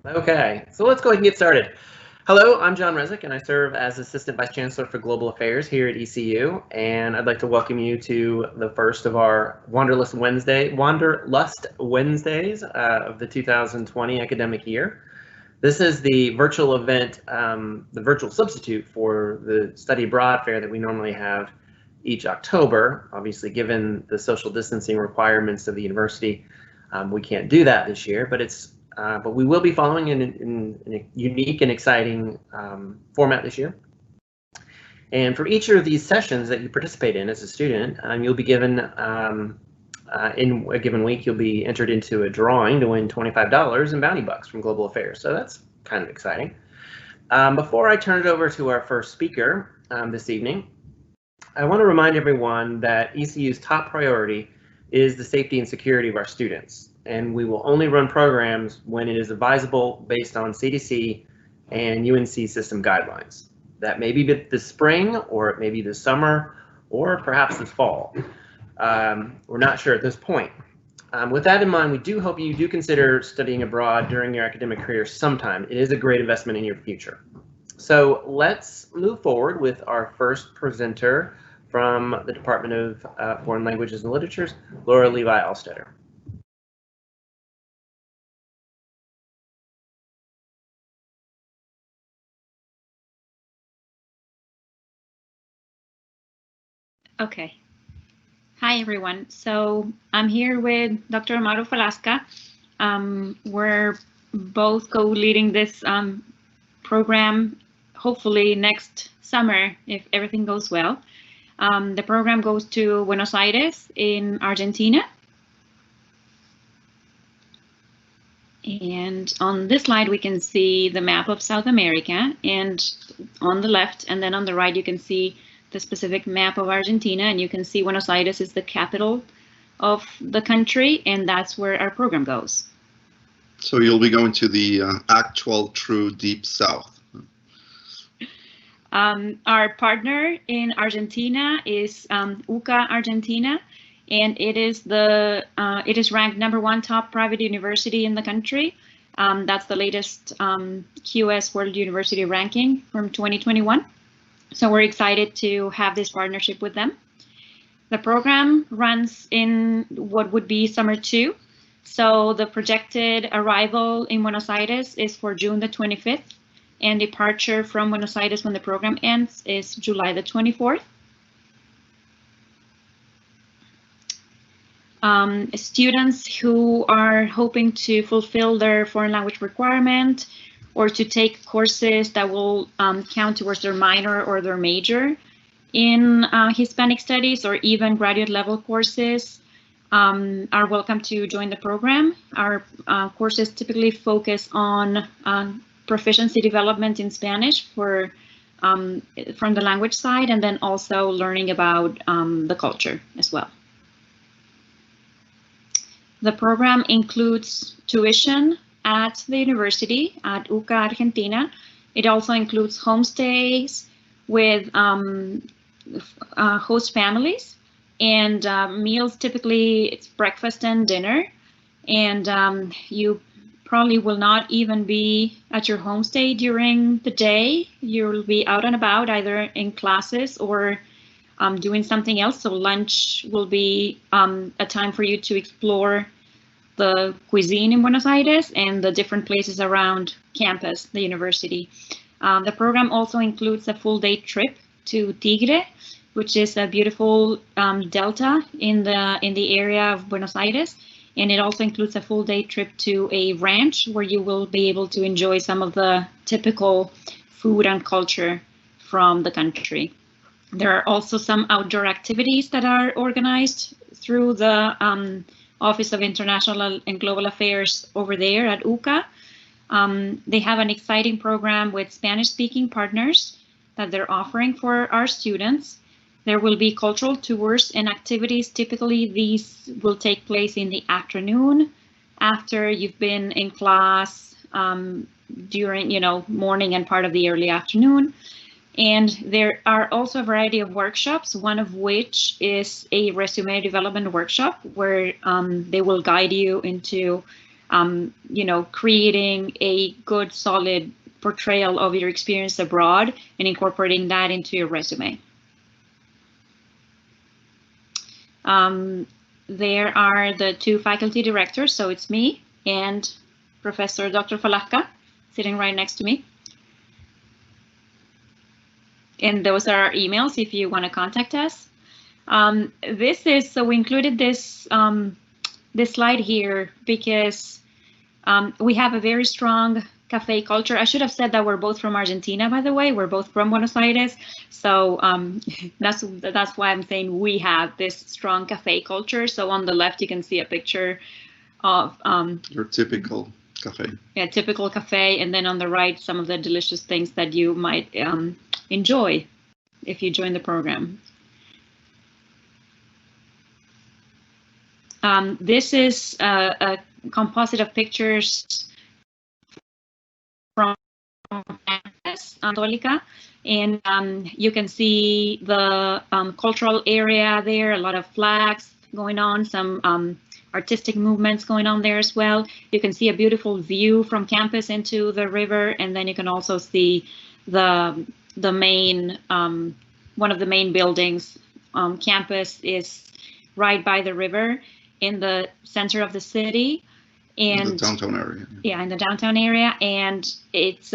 Okay, so let's go ahead and get started. Hello, I'm John Resnick, and I serve as Assistant Vice Chancellor for Global Affairs here at ECU, and I'd like to welcome you to the first of our Wanderlust Wednesdays of the 2020 academic year. This is the virtual event, the virtual substitute for the Study Abroad Fair that we normally have each October. Obviously, given the social distancing requirements of the university, we can't do that this year, but we will be following in a unique and exciting format this year. And for each of these sessions that you participate in as a student, you'll be given, in a given week, you'll be entered into a drawing to win $25 in bounty bucks from Global Affairs. So that's kind of exciting. Before I turn it over to our first speaker this evening, I want to remind everyone that ECU's top priority is the safety and security of our students, and we will only run programs when it is advisable based on CDC and UNC system guidelines. That may be this spring, or it may be this summer, or perhaps this fall. We're not sure at this point. With that in mind, we do hope you do consider studying abroad during your academic career sometime. It is a great investment in your future. So let's move forward with our first presenter from the Department of Foreign Languages and Literatures, Laura Levi Alstetter. Okay. Hi, everyone. So I'm here with Dr. Amaro Falasca. We're both co-leading this program, hopefully next summer, if everything goes well. The program goes to Buenos Aires in Argentina. And on this slide, we can see the map of South America, and on the left and then on the right, you can see the specific map of Argentina, and you can see Buenos Aires is the capital of the country, and that's where our program goes. So you'll be going to the actual true deep south. Our partner in Argentina is UCA Argentina, and it is ranked #1 top private university in the country. That's the latest QS World University ranking from 2021. So we're excited to have this partnership with them. The program runs in what would be summer 2. So the projected arrival in Buenos Aires is for June the 25th, and departure from Buenos Aires when the program ends is July the 24th. Students who are hoping to fulfill their foreign language requirement or to take courses that will count towards their minor or their major in Hispanic studies, or even graduate level courses, are welcome to join the program. Our courses typically focus on proficiency development in Spanish from the language side, and then also learning about the culture as well. The program includes tuition at the university at UCA Argentina. It also includes homestays with host families, and meals. Typically it's breakfast and dinner, and you probably will not even be at your homestay during the day. You'll be out and about, either in classes or doing something else. So lunch will be a time for you to explore the cuisine in Buenos Aires and the different places around campus, the university. The program also includes a full-day trip to Tigre, which is a beautiful delta in the area of Buenos Aires, and it also includes a full-day trip to a ranch where you will be able to enjoy some of the typical food and culture from the country. There are also some outdoor activities that are organized through the Office of International and Global Affairs over there at UCA. They have an exciting program with Spanish-speaking partners that they're offering for our students. There will be cultural tours and activities. Typically, these will take place in the afternoon after you've been in class during, morning and part of the early afternoon. And there are also a variety of workshops, one of which is a resume development workshop where they will guide you into you know, creating a good, solid portrayal of your experience abroad and incorporating that into your resume. There are the two faculty directors, so it's me and Professor Dr. Falaka sitting right next to me. And those are our emails if you want to contact us. So we included this this slide here because we have a very strong cafe culture. I should have said that we're both from Argentina, by the way. We're both from Buenos Aires. So that's why I'm saying we have this strong cafe culture. So on the left, you can see a picture of your typical cafe. Yeah, typical cafe. And then on the right, some of the delicious things that you might enjoy if you join the program. This is a composite of pictures from campus Católica, and you can see the cultural area there, a lot of flags going on, some artistic movements going on there as well. You can see a beautiful view from campus into the river, and then you can also see the main, one of the main buildings. Campus is right by the river in the center of the city. And in the downtown area. Yeah, in the downtown area, and it's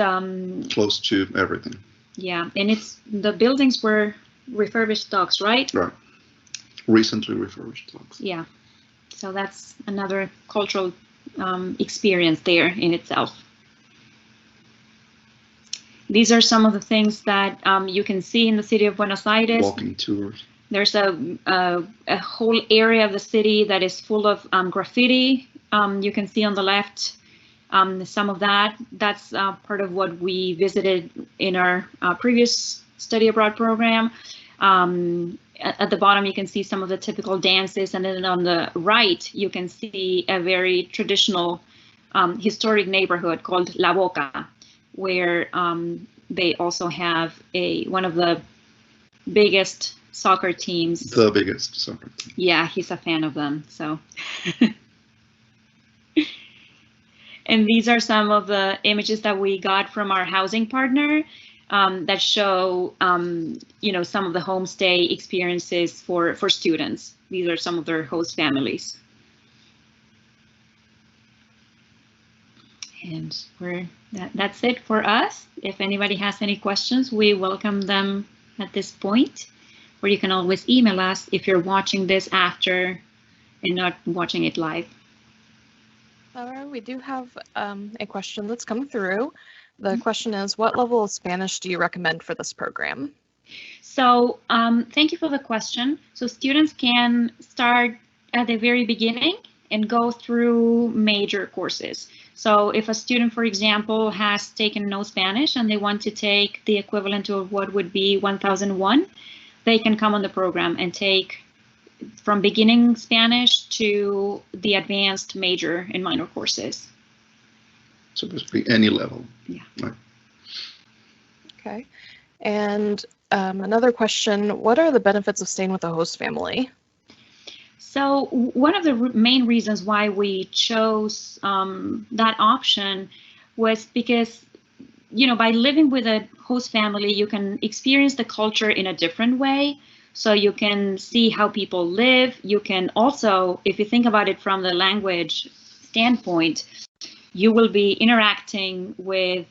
close to everything. Yeah, and the buildings were refurbished docks, right? Right. Recently refurbished docks. Yeah, so that's another cultural experience there in itself. These are some of the things that you can see in the city of Buenos Aires. Walking tours. There's a whole area of the city that is full of graffiti. You can see on the left some of that. That's part of what we visited in our previous study abroad program. At the bottom, you can see some of the typical dances, and then on the right, you can see a very traditional historic neighborhood called La Boca, where they also have one of the biggest soccer teams. The biggest soccer team. Yeah, he's a fan of them, so. And these are some of the images that we got from our housing partner that show, you know, some of the homestay experiences for students. These are some of their host families. And that's it for us. If anybody has any questions, we welcome them at this point, or you can always email us if you're watching this after and not watching it live. Laura, we do have a question that's come through. The question is, what level of Spanish do you recommend for this program? So thank you for the question. So students can start at the very beginning and go through major courses. So if a student, for example, has taken no Spanish and they want to take the equivalent of what would be 1001, they can come on the program and take from beginning Spanish to the advanced major and minor courses. So basically any level. Yeah. Right. Okay. And another question, what are the benefits of staying with a host family? So one of the main reasons why we chose that option was because, you know, by living with a host family, you can experience the culture in a different way. So you can see how people live. You can also, if you think about it from the language standpoint, you will be interacting with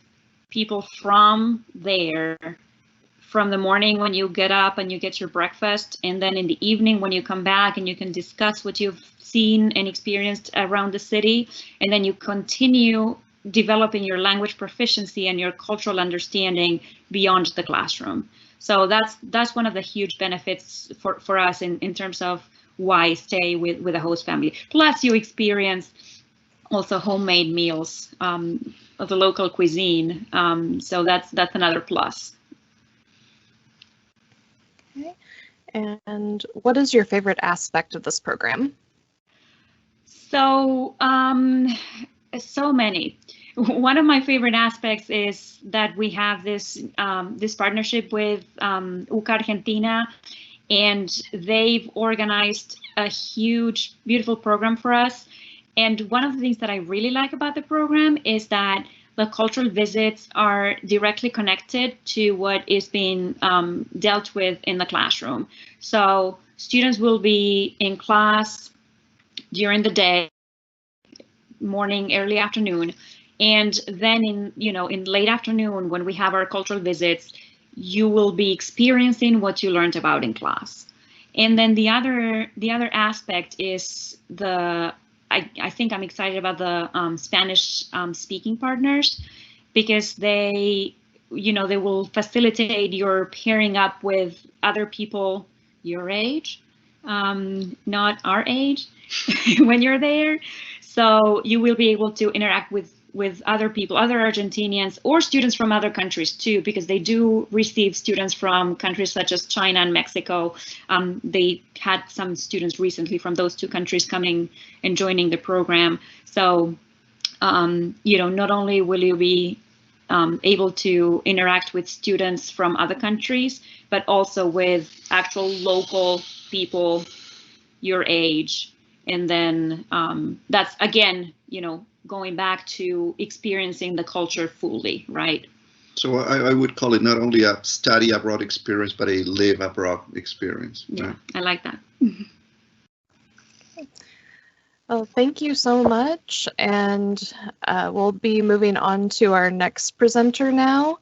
people from there, from the morning when you get up and you get your breakfast, and then in the evening when you come back and you can discuss what you've seen and experienced around the city, and then you continue developing your language proficiency and your cultural understanding beyond the classroom. So that's one of the huge benefits for us in terms of why stay with a host family. Plus you experience also homemade meals of the local cuisine. So that's another plus. Okay. And what is your favorite aspect of this program? So, so many. One of my favorite aspects is that we have this this partnership with UCA Argentina, and they've organized a huge, beautiful program for us. And one of the things that I really like about the program is that the cultural visits are directly connected to what is being dealt with in the classroom. So students will be in class during the day, morning, early afternoon, and then in late afternoon when we have our cultural visits, you will be experiencing what you learned about in class. And then the other aspect is I think I'm excited about the Spanish speaking partners, because they will facilitate your pairing up with other people your age, not our age, when you're there. So you will be able to interact with other people, other Argentinians or students from other countries too, because they do receive students from countries such as China and Mexico. They had some students recently from those two countries coming and joining the program. So, not only will you be able to interact with students from other countries, but also with actual local people your age. And then that's, again, going back to experiencing the culture fully, right? So I would call it not only a study abroad experience, but a live abroad experience. Yeah, right? I like that. Well, thank you so much. And we'll be moving on to our next presenter now.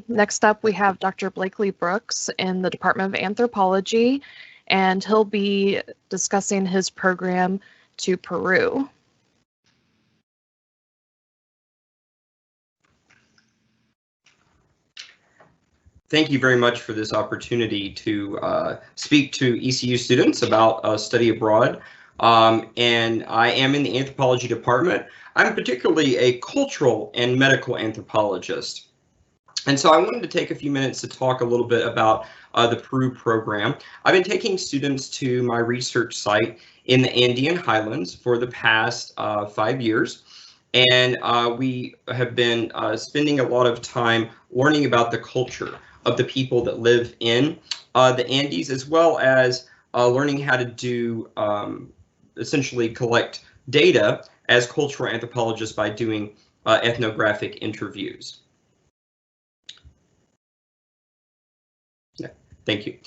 Next up, we have Dr. Blakely Brooks in the Department of Anthropology, and he'll be discussing his program to Peru. Thank you very much for this opportunity to speak to ECU students about study abroad. And I am in the anthropology department. I'm particularly a cultural and medical anthropologist. And so I wanted to take a few minutes to talk a little bit about the Peru program. I've been taking students to my research site in the Andean Highlands for the past 5 years. And we have been spending a lot of time learning about the culture of the people that live in the Andes, as well as learning how to do essentially collect data as cultural anthropologists by doing ethnographic interviews. Yeah, thank you.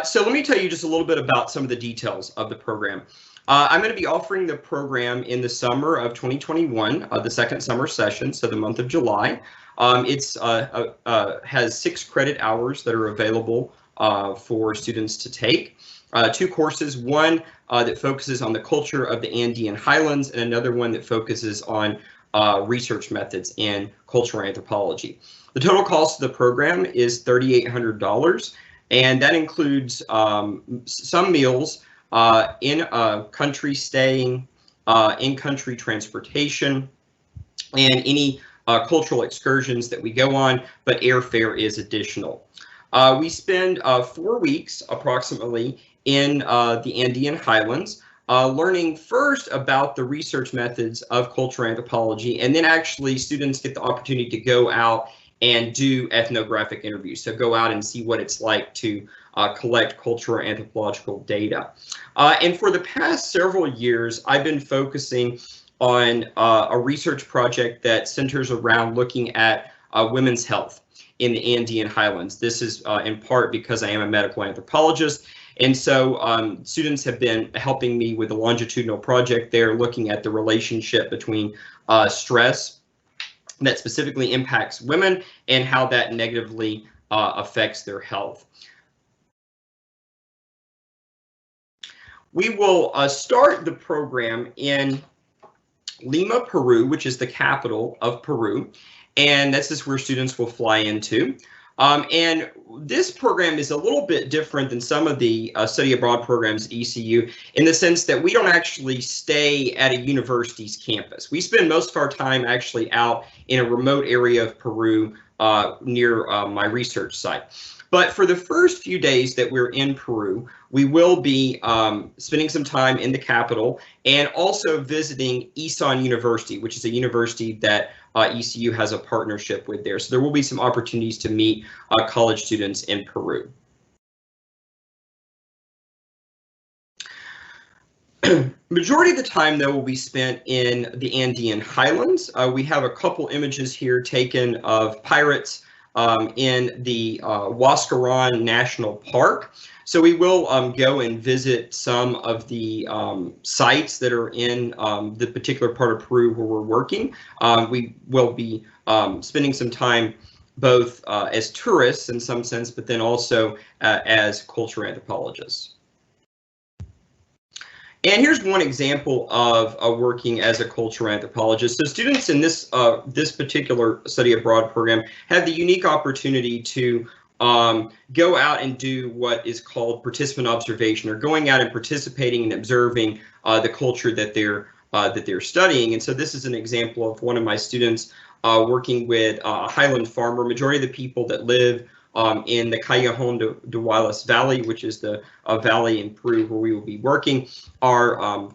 So let me tell you just a little bit about some of the details of the program. I'm going to be offering the program in the summer of 2021, the second summer session, so the month of July. It's has 6 credit hours that are available for students to take. 2 courses, one that focuses on the culture of the Andean Highlands, and another one that focuses on research methods in cultural anthropology. The total cost of the program is $3,800, and that includes some meals, in country staying, in-country transportation, and any cultural excursions that we go on, but airfare is additional. We spend 4 weeks approximately in the Andean Highlands, learning first about the research methods of cultural anthropology, and then actually students get the opportunity to go out and do ethnographic interviews. So go out and see what it's like to collect cultural anthropological data. And for the past several years, I've been focusing on a research project that centers around looking at women's health in the Andean Highlands. This is in part because I am a medical anthropologist. And so students have been helping me with a longitudinal project there, looking at the relationship between stress that specifically impacts women and how that negatively affects their health. We will start the program in Lima, Peru, which is the capital of Peru, and this is where students will fly into. And this program is a little bit different than some of the study abroad programs at ECU in the sense that we don't actually stay at a university's campus. We spend most of our time actually out in a remote area of Peru near my research site. But for the first few days that we're in Peru, we will be spending some time in the capital and also visiting ESON University, which is a university that ECU has a partnership with there. So there will be some opportunities to meet college students in Peru. Majority of the time, though, will be spent in the Andean highlands. We have a couple images here taken of pirates in the Huascarán National Park. So we will go and visit some of the sites that are in the particular part of Peru where we're working. We will be spending some time both as tourists in some sense, but then also as cultural anthropologists. And here's one example of working as a cultural anthropologist. So students in this particular study abroad program have the unique opportunity to go out and do what is called participant observation, or going out and participating and observing the culture that they're studying. And so this is an example of one of my students working with a highland farmer. Majority of the people that live in the Callejón de Hualas Valley, which is the valley in Peru where we will be working, are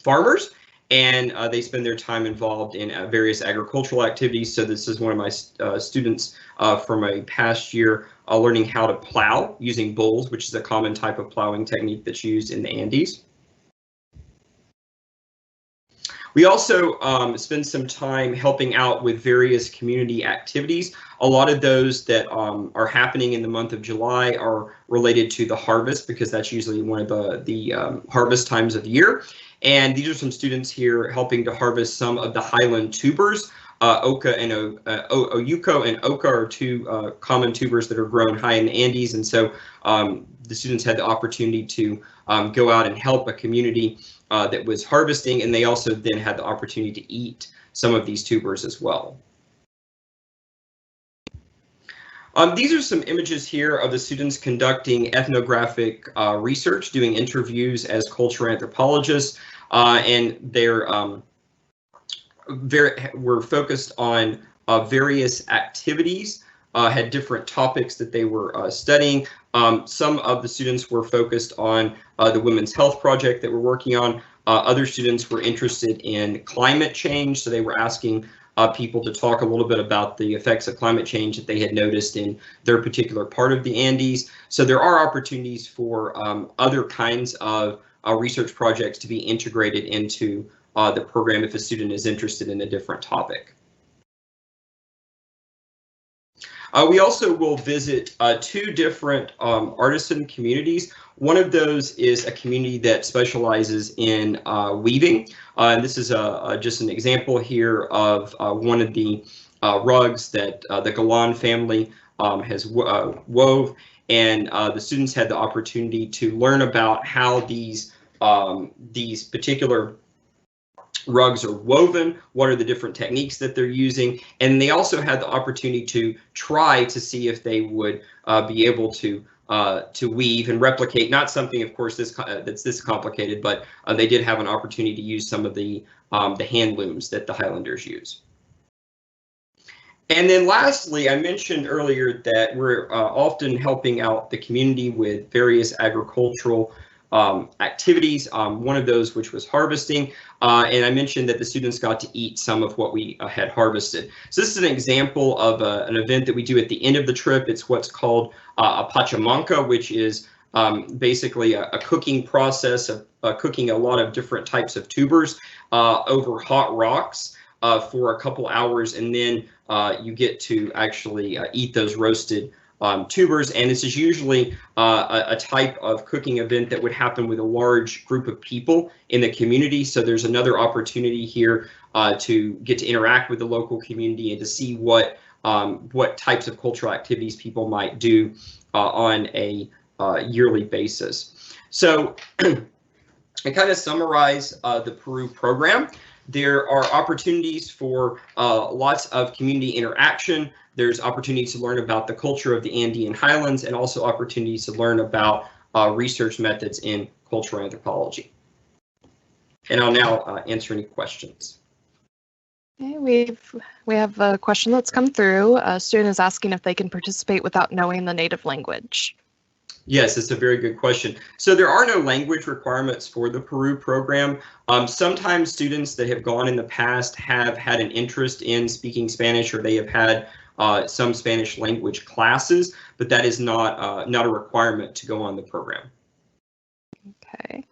farmers, and they spend their time involved in various agricultural activities. So this is one of my students from a past year learning how to plow using bulls, which is a common type of plowing technique that's used in the Andes. We also spend some time helping out with various community activities. A lot of those that are happening in the month of July are related to the harvest, because that's usually one of the harvest times of the year. And these are some students here helping to harvest some of the highland tubers. Oca and Oyuco and Oca are two common tubers that are grown high in the Andes. And so the students had the opportunity to go out and help a community that was harvesting, and they also then had the opportunity to eat some of these tubers as well. These are some images here of the students conducting ethnographic research, doing interviews as cultural anthropologists, and they're were focused on various activities, had different topics that they were studying. Some of the students were focused on the Women's Health Project that we're working on. Other students were interested in climate change, so they were asking people to talk a little bit about the effects of climate change that they had noticed in their particular part of the Andes. So there are opportunities for other kinds of research projects to be integrated into the program if a student is interested in a different topic. We also will visit two different artisan communities. One of those is a community that specializes in weaving. And this is just an example here of one of the rugs that the Galan family has wove. And the students had the opportunity to learn about how these particular rugs are woven, what are the different techniques that they're using, and they also had the opportunity to try to see if they would be able to weave and replicate, not something, of course, that's this complicated, but they did have an opportunity to use some of the hand looms that the Highlanders use. And then lastly, I mentioned earlier that we're often helping out the community with various agricultural activities, one of those which was harvesting, and I mentioned that the students got to eat some of what we had harvested. So this is an example of an event that we do at the end of the trip. It's what's called a pachamanca, which is basically a cooking process of cooking a lot of different types of tubers over hot rocks for a couple hours, and then you get to actually eat those roasted tubers. And this is usually a type of cooking event that would happen with a large group of people in the community. So there's another opportunity here to get to interact with the local community and to see what types of cultural activities people might do on a yearly basis. So I kind of summarize the Peru program. There are opportunities for lots of community interaction. There's opportunities to learn about the culture of the Andean highlands, and also opportunities to learn about research methods in cultural anthropology. And I'll now answer any questions. Okay, we have a question that's come through. A student is asking if they can participate without knowing the native language. Yes, it's a very good question. So there are no language requirements for the Peru program. Sometimes students that have gone in the past have had an interest in speaking Spanish, or they have had some Spanish language classes, but that is not a requirement to go on the program. Okay.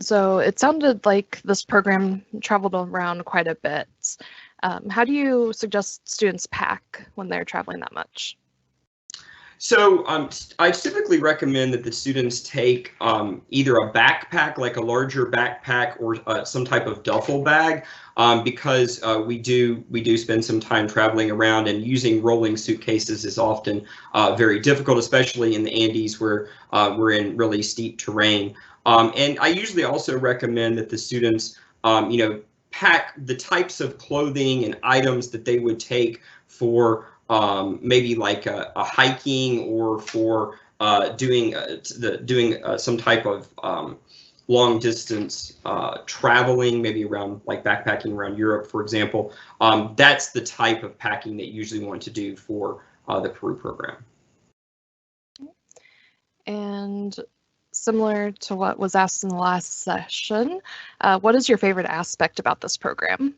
So it sounded like this program traveled around quite a bit. How do you suggest students pack when they're traveling that much? So I typically recommend that the students take either a backpack, like a larger backpack, or some type of duffel bag, because we do spend some time traveling around, and using rolling suitcases is often very difficult, especially in the Andes where we're in really steep terrain. And I usually also recommend that the students, pack the types of clothing and items that they would take for maybe like a hiking, or for doing some type of long distance traveling, maybe around, like backpacking around Europe, for example. That's the type of packing that you usually want to do for the Peru program. And similar to what was asked in the last session, what is your favorite aspect about this program?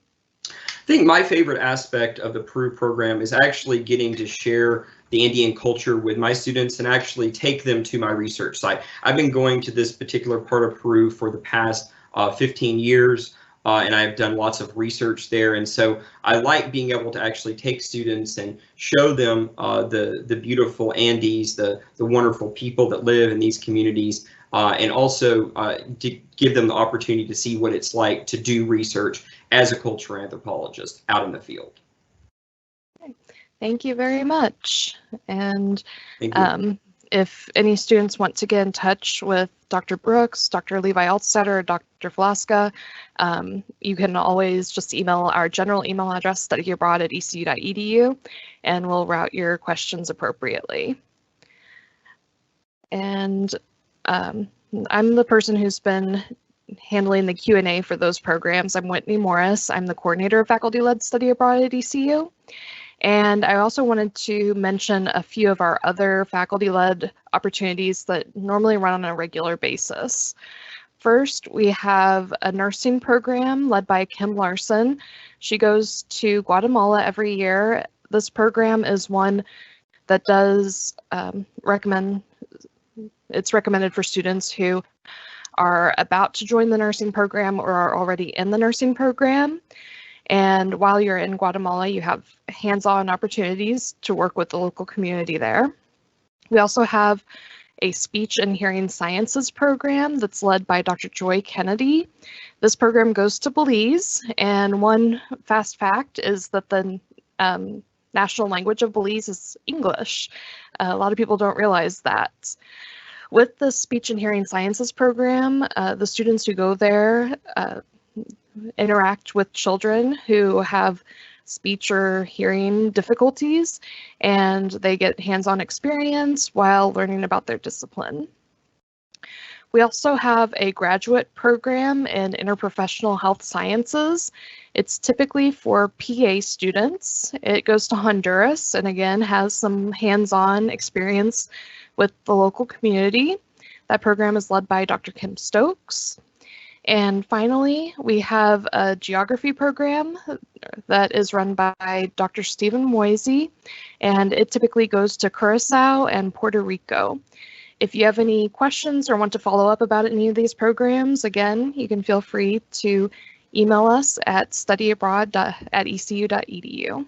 I think my favorite aspect of the Peru program is actually getting to share the Andean culture with my students and actually take them to my research site. I've been going to this particular part of Peru for the past 15 years, and I've done lots of research there. And so I like being able to actually take students and show them the beautiful Andes, the wonderful people that live in these communities, and also to give them the opportunity to see what it's like to do research as a cultural anthropologist out in the field. Thank you very much. And Thank you. if any students want to get in touch with Dr. Brooks, Dr. Levi Altstatter, or Dr. Vlaska, you can always just email our general email address, studyabroad@ecu.edu, and we'll route your questions appropriately. And I'm the person who's been handling the Q&A for those programs. I'm Whitney Morris. I'm the coordinator of faculty-led study abroad at ECU. And I also wanted to mention a few of our other faculty-led opportunities that normally run on a regular basis. First, we have a nursing program led by Kim Larson. She goes to Guatemala every year. This program is one that does it's recommended for students who are about to join the nursing program or are already in the nursing program. And while you're in Guatemala, you have hands-on opportunities to work with the local community there. We also have a speech and hearing sciences program that's led by Dr. Joy Kennedy. This program goes to Belize, and one fast fact is that the national language of Belize is English. A lot of people don't realize that. With the speech and hearing sciences program, the students who go there interact with children who have speech or hearing difficulties, and they get hands-on experience while learning about their discipline. We also have a graduate program in interprofessional health sciences. It's typically for PA students. It goes to Honduras and again has some hands-on experience with the local community. That program is led by Dr. Kim Stokes. And finally, we have a geography program that is run by Dr. Stephen Moisey, and it typically goes to Curacao and Puerto Rico. If you have any questions or want to follow up about any of these programs, again, you can feel free to email us at studyabroad@ecu.edu.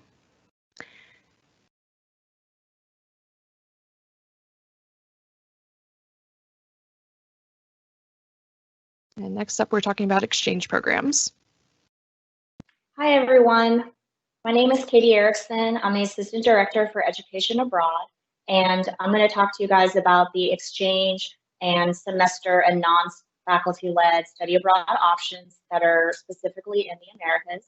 And next up, we're talking about exchange programs. Hi, everyone. My name is Katie Erickson. I'm the Assistant Director for Education Abroad, and I'm going to talk to you guys about the exchange and semester and non-faculty-led study abroad options that are specifically in the Americas.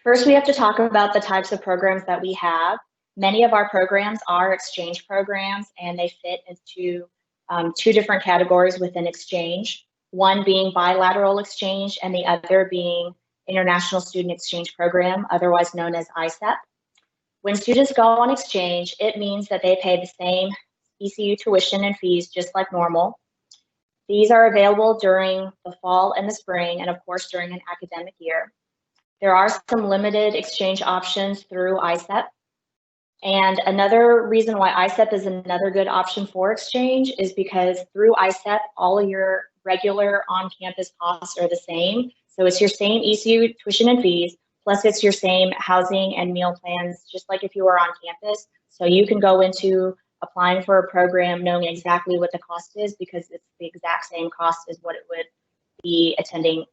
First, we have to talk about the types of programs that we have. Many of our programs are exchange programs, and they fit into two different categories within exchange, one being bilateral exchange and the other being International Student Exchange Program, otherwise known as ISEP. When students go on exchange, it means that they pay the same ECU tuition and fees just like normal. These are available during the fall and the spring, and of course during an academic year. There are some limited exchange options through ISEP. And another reason why ISEP is another good option for exchange is because through ISEP, all of your regular on-campus costs are the same. So it's your same ECU tuition and fees, plus it's your same housing and meal plans, just like if you were on campus. So you can go into applying for a program knowing exactly what the cost is, because it's the exact same cost as what it would be attending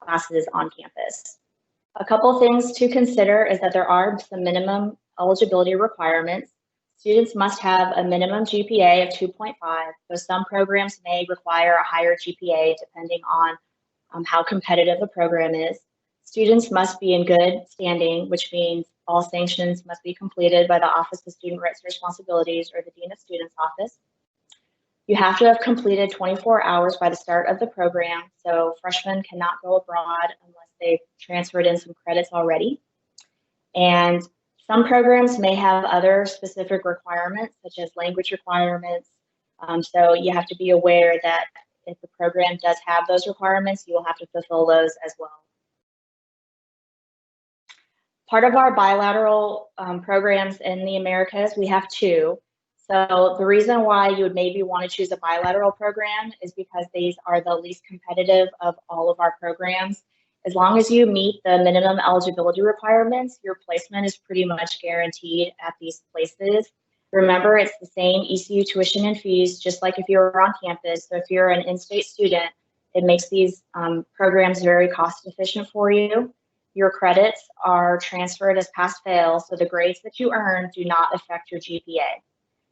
classes on campus. A couple things to consider is that there are some minimum eligibility requirements. Students must have a minimum GPA of 2.5, though some programs may require a higher GPA depending on how competitive the program is. Students must be in good standing, which means all sanctions must be completed by the Office of Student Rights and Responsibilities or the Dean of Students office. You have to have completed 24 hours by the start of the program, so freshmen cannot go abroad unless they've transferred in some credits already. And some programs may have other specific requirements, such as language requirements. So you have to be aware that if the program does have those requirements, you will have to fulfill those as well. Part of our bilateral programs in the Americas, we have two. So the reason why you would maybe want to choose a bilateral program is because these are the least competitive of all of our programs. As long as you meet the minimum eligibility requirements, your placement is pretty much guaranteed at these places. Remember, it's the same ECU tuition and fees, just like if you were on campus. So if you're an in-state student, it makes these programs very cost efficient for you. Your credits are transferred as pass-fail, so the grades that you earn do not affect your GPA.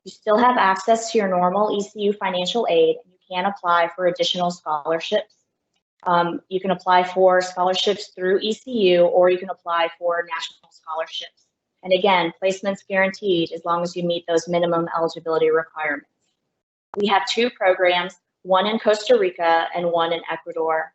You still have access to your normal ECU financial aid, and you can apply for additional scholarships. You can apply for scholarships through ECU, or you can apply for national scholarships. And again, placement's guaranteed as long as you meet those minimum eligibility requirements. We have two programs, one in Costa Rica and one in Ecuador.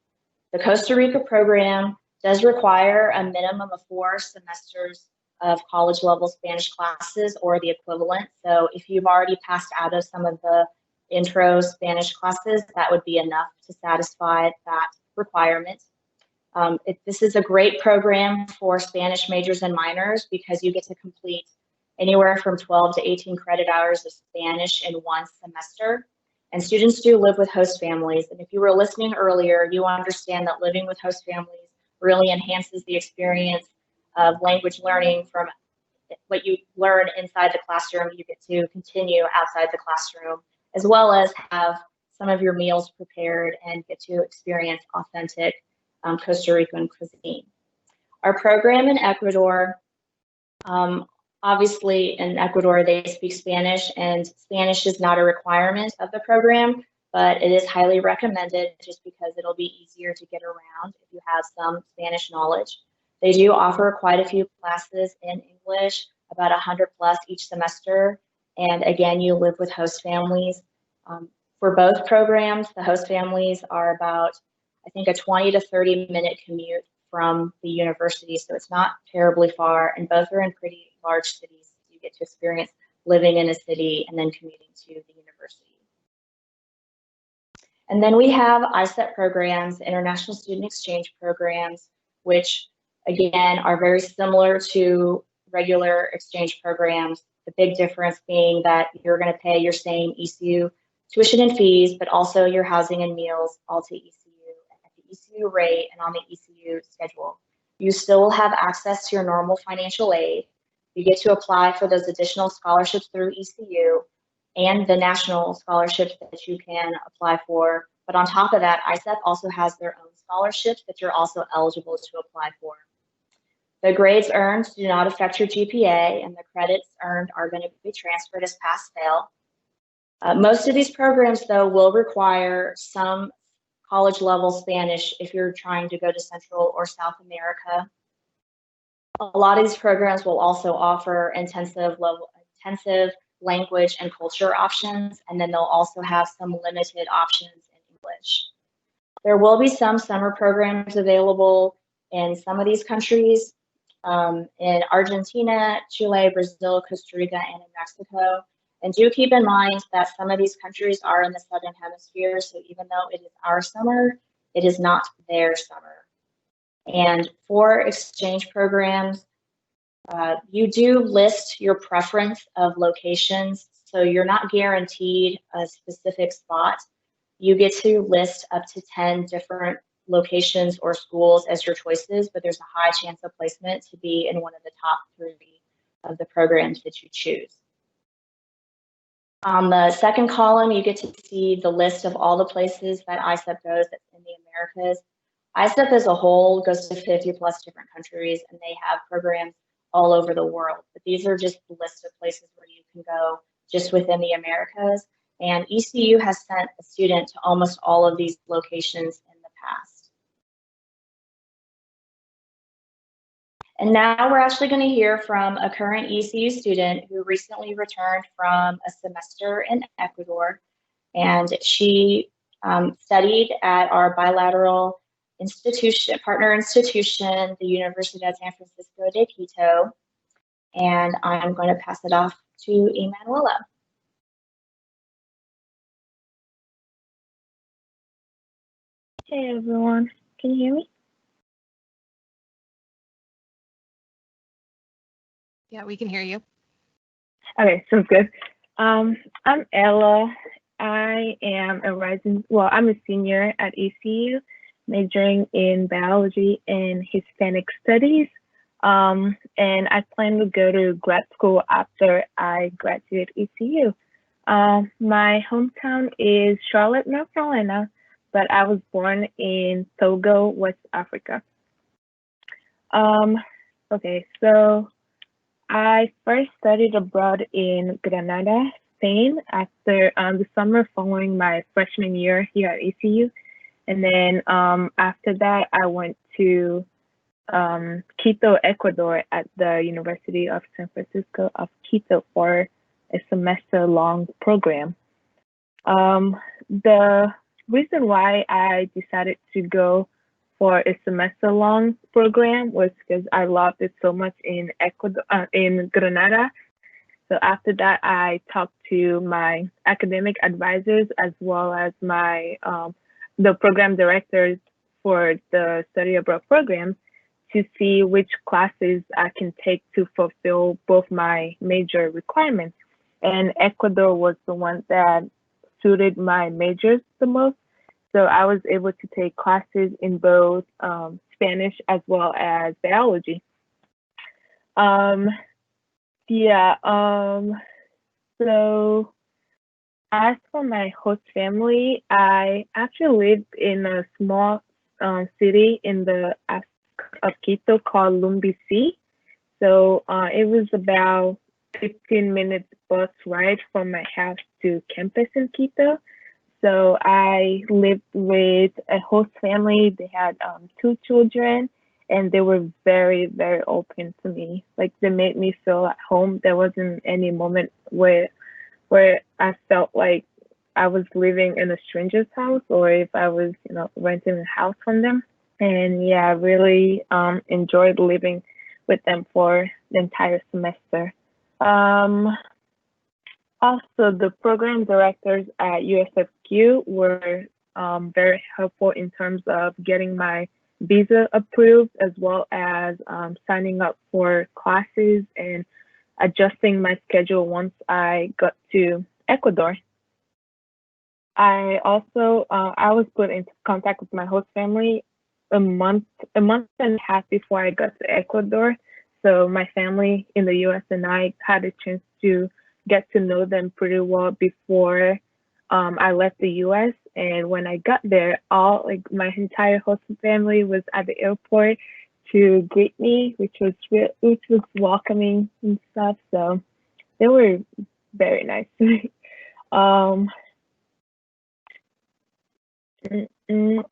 The Costa Rica program does require a minimum of 4 semesters of college level Spanish classes or the equivalent. So if you've already passed out of some of the intro Spanish classes, that would be enough to satisfy that requirement. This is a great program for Spanish majors and minors because you get to complete anywhere from 12 to 18 credit hours of Spanish in one semester. And students do live with host families. And if you were listening earlier, you understand that living with host families really enhances the experience of language learning. From what you learn inside the classroom, you get to continue outside the classroom, as well as have some of your meals prepared and get to experience authentic Costa Rican cuisine. Our program in Ecuador, obviously in Ecuador they speak Spanish, and Spanish is not a requirement of the program, but it is highly recommended just because it'll be easier to get around if you have some Spanish knowledge. They do offer quite a few classes in English, about 100 plus each semester. And again, you live with host families. For both programs, the host families are about, I think, a 20 to 30 minute commute from the university. So it's not terribly far, and both are in pretty large cities. You get to experience living in a city and then commuting to the university. And then we have ISEP programs, International Student Exchange programs, which again are very similar to regular exchange programs. The big difference being that you're going to pay your same ECU tuition and fees, but also your housing and meals all to ECU at the ECU rate and on the ECU schedule. You still will have access to your normal financial aid. You get to apply for those additional scholarships through ECU and the national scholarships that you can apply for. But on top of that, ISEP also has their own scholarships that you're also eligible to apply for. The grades earned do not affect your GPA, and the credits earned are going to be transferred as pass-fail. Most of these programs, though, will require some college-level Spanish if you're trying to go to Central or South America. A lot of these programs will also offer intensive language and culture options, and then they'll also have some limited options in English. There will be some summer programs available in some of these countries, in Argentina, Chile, Brazil, Costa Rica, and in Mexico. And do keep in mind that some of these countries are in the Southern Hemisphere, so even though it is our summer, it is not their summer. And for exchange programs, you do list your preference of locations, so you're not guaranteed a specific spot. You get to list up to 10 different locations or schools as your choices, but there's a high chance of placement to be in one of the top 3 of the programs that you choose. On the second column, you get to see the list of all the places that ISEP goes that's in the Americas. ISEP as a whole goes to 50 plus different countries, and they have programs all over the world. But these are just the list of places where you can go just within the Americas. And ECU has sent a student to almost all of these locations in the past. And now we're actually going to hear from a current ECU student who recently returned from a semester in Ecuador. And she studied at our bilateral institution, partner institution, the Universidad de San Francisco de Quito. And I'm going to pass it off to Emanuela. Hey everyone, can you hear me? Yeah, we can hear you. Okay, sounds good. I'm Ella. I'm a senior at ECU, majoring in biology and Hispanic studies. And I plan to go to grad school after I graduate ECU. My hometown is Charlotte, North Carolina, but I was born in Togo, West Africa. Okay, so I first studied abroad in Granada, Spain, after the summer following my freshman year here at ECU. And then after that, I went to Quito, Ecuador at the University of San Francisco of Quito for a semester-long program. The reason why I decided to go for a semester-long program was because I loved it so much in Ecuador, in Granada. So after that, I talked to my academic advisors as well as my the program directors for the study abroad program to see which classes I can take to fulfill both my major requirements. And Ecuador was the one that suited my majors the most. So I was able to take classes in both Spanish as well as biology. So as for my host family, I actually lived in a small city in the of Quito called Lumbisi. So it was about 15 minutes bus ride from my house to campus in Quito. So I lived with a host family. They had 2 children, and they were very, very open to me. Like, they made me feel at home. There wasn't any moment where I felt like I was living in a stranger's house, or if I was, renting a house from them. And yeah, I really enjoyed living with them for the entire semester. Also, the program directors at USFQ were very helpful in terms of getting my visa approved, as well as signing up for classes and adjusting my schedule once I got to Ecuador. I also I was put into contact with my host family a month and a half before I got to Ecuador. So my family in the US and I had a chance to get to know them pretty well before I left the US. And when I got there, my entire host family was at the airport to greet me, which was welcoming and stuff. So they were very nice to me.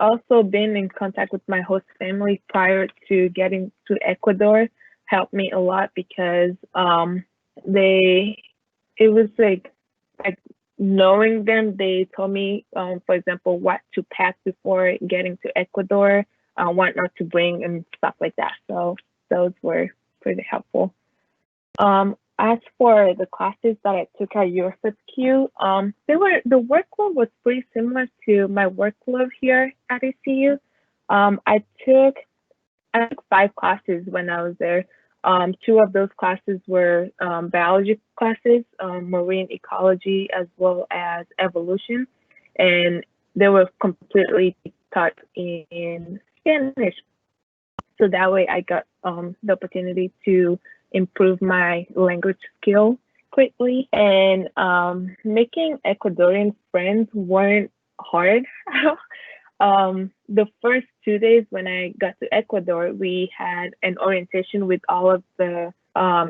Also, being in contact with my host family prior to getting to Ecuador helped me a lot, because it was like knowing them. They told me, for example, what to pack before getting to Ecuador, what not to bring, and stuff like that. So those were pretty helpful. As for the classes that I took at USFQ, the workload was pretty similar to my workload here at ECU. I took 5 classes when I was there. 2 of those classes were biology classes, marine ecology, as well as evolution. And they were completely taught in Spanish. So that way I got the opportunity to improve my language skill quickly. And making Ecuadorian friends weren't hard. The first 2 days when I got to Ecuador, we had an orientation with all of the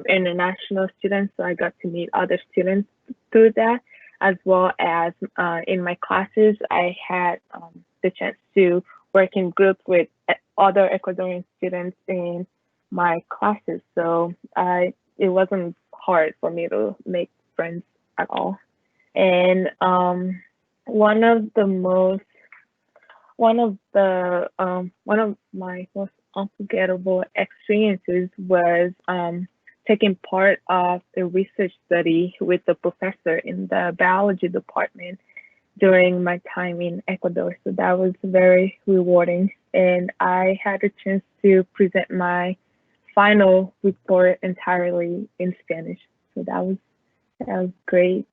international students. So I got to meet other students through that, as well as in my classes, I had the chance to work in groups with other Ecuadorian students in my classes. So it wasn't hard for me to make friends at all. And one of my most unforgettable experiences was taking part of a research study with the professor in the biology department during my time in Ecuador. So that was very rewarding. And I had a chance to present my final report entirely in Spanish. So that was great.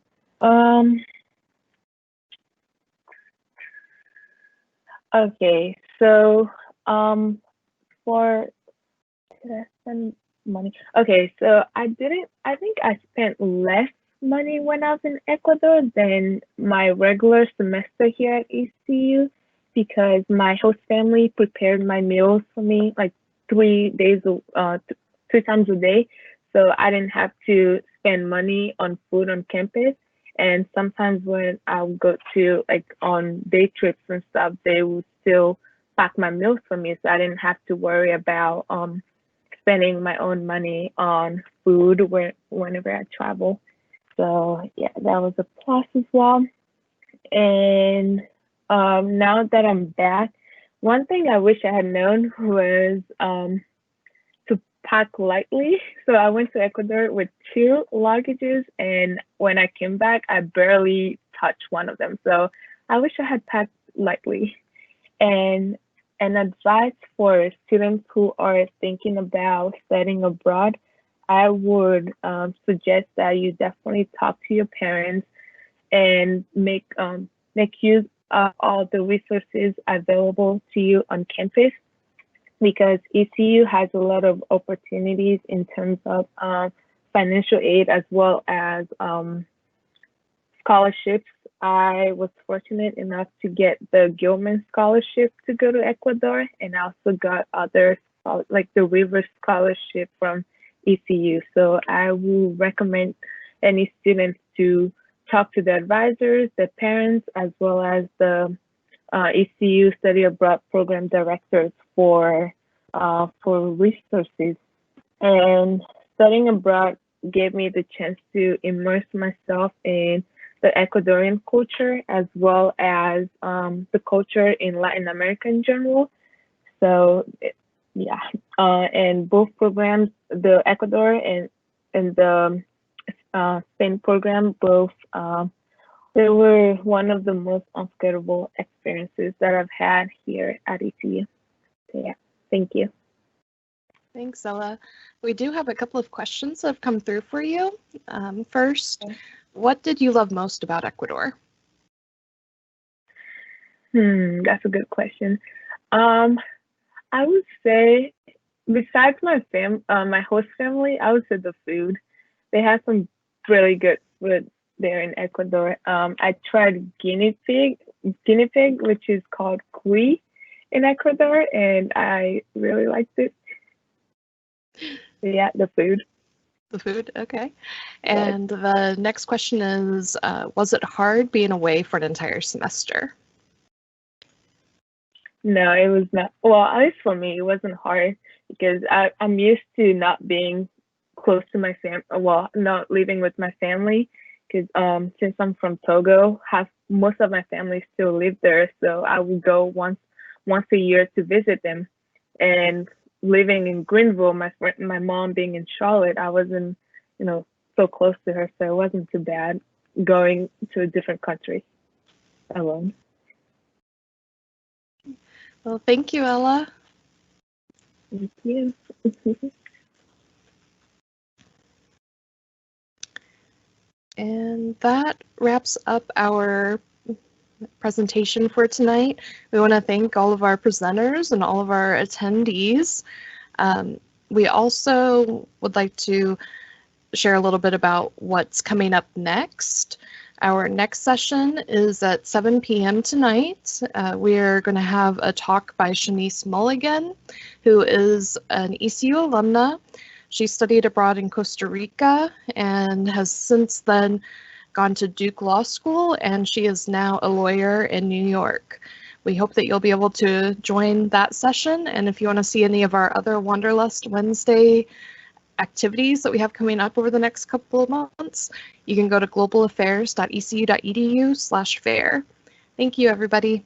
Okay, so for did I spend money? Okay, so I think I spent less money when I was in Ecuador than my regular semester here at ECU because my host family prepared my meals for me like 3 times a day. So I didn't have to spend money on food on campus. And sometimes when I would go to like on day trips and stuff, they would still pack my meals for me. So I didn't have to worry about spending my own money on food whenever I travel. So yeah, that was a plus as well. And now that I'm back, one thing I wish I had known was to pack lightly. So I went to Ecuador with 2 luggages, and when I came back, I barely touched one of them. So I wish I had packed lightly. And an advice for students who are thinking about studying abroad, I would suggest that you definitely talk to your parents and make use of all the resources available to you on campus, because ECU has a lot of opportunities in terms of financial aid as well as scholarships. I was fortunate enough to get the Gilman Scholarship to go to Ecuador, and I also got other like the River Scholarship from ECU. So I will recommend any students to talk to the advisors, the parents, as well as the ECU Study Abroad Program Directors for resources. And studying abroad gave me the chance to immerse myself in the Ecuadorian culture as well as the culture in Latin America in general. So yeah, and both programs, the Ecuador and the Spain program, both they were one of the most unforgettable experiences that I've had here at ECU. So yeah, thank you. Thanks, Ella. We do have a couple of questions that have come through for you. First, what did you love most about Ecuador? That's a good question. I would say, besides my host family, I would say the food. They have some really good food there in Ecuador. I tried guinea pig, which is called cuy in Ecuador, and I really liked it. Yeah, the food. The food, okay. And the next question is, was it hard being away for an entire semester? No, it was not. Well, at least for me, it wasn't hard because I'm used to not being close to my family. Well, not living with my family because since I'm from Togo, most of my family still live there. So I would go once a year to visit them. And living in Greenville, my mom being in Charlotte, I wasn't, so close to her, so it wasn't too bad going to a different country alone. Well, thank you, Ella. Thank you. And that wraps up our presentation for tonight. We want to thank all of our presenters and all of our attendees. We also would like to share a little bit about what's coming up next. Our next session is at 7 p.m. tonight. We're going to have a talk by Shanice Mulligan, who is an ECU alumna. She studied abroad in Costa Rica and has since then gone to Duke Law School, and she is now a lawyer in New York. We hope that you'll be able to join that session, and if you want to see any of our other Wanderlust Wednesday activities that we have coming up over the next couple of months, you can go to globalaffairs.ecu.edu/fair. Thank you, everybody.